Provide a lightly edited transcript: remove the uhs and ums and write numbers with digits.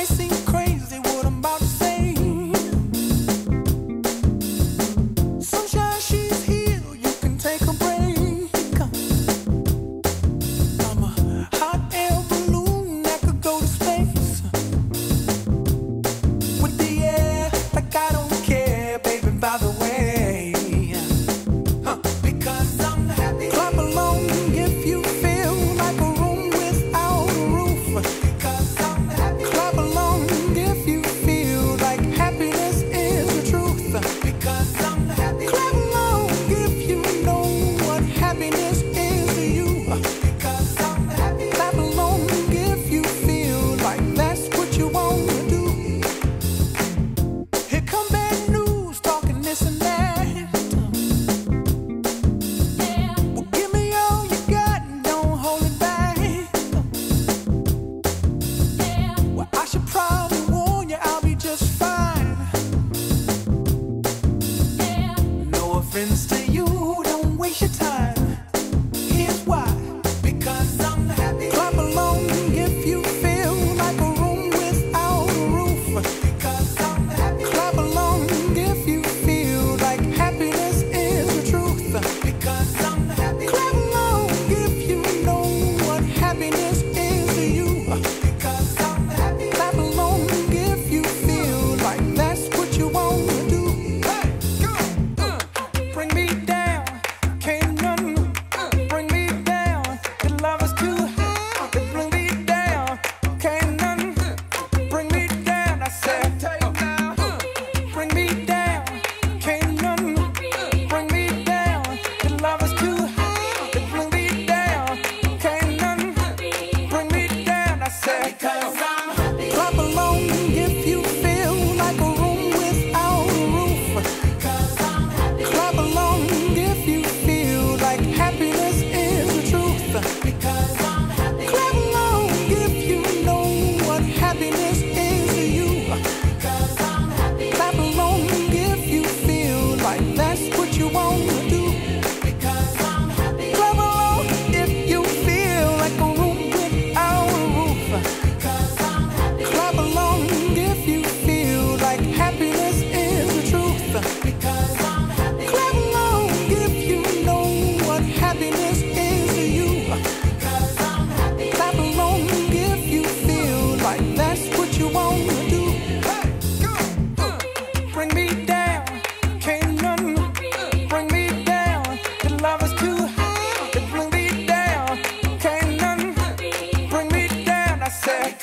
might seem crazy what I'm about to say. Sunshine, she's here, you can take a break. I'm a hot air balloon that could go to space with the air, like I don't care, baby, by the way. Because I'm happy. Clap along if you feel like a room without a roof. Because I'm happy. Clap along if you feel like happiness is the truth. Because I'm happy. Clap along if you know what happiness is to you. Because I'm happy. Clap along if you feel like that's what you want to do. Here come bad news, talking this and that. Well, give me all you got and don't hold it back. Well, I should probably warn you, I'll be just fine. No offense to you, don't waste your time. Here's why. Because I'm happy. Clap along if you feel like a room without a roof. Because I'm happy. Clap along if you feel like happiness is the truth. Because I'm happy. Clap along if you know what happiness is to you. Because I'm happy. Clap along if you feel like that's what you want to do. Hey, go! Bring me down, can't none bring me down. Your love is too high. Bring me down, can't none bring me down. I said, bring me down, can't none bring me down. Your love is too high. Bring me down, can't none bring me down. I said, because I'm happy. Clap along if you feel like a room without a roof. Because I'm happy. Clap along if you feel like happiness is the truth. Because I'm happy. Clap along if you know what happiness is to you. Because I'm happy. Clap along if you feel like that's what you want to do. Because I'm happy. Clap along if you feel like a room without a roof. Because I'm happy. Clap along if you feel like happiness is the truth. Because I'm happy. Clap along if you know what happiness is to you. Because I'm happy. Clap along if you feel like that's what you want to do. Hey, go! Bring me down, can't none bring me down. Your love is too high. Bring me down, can't none bring me down. I said,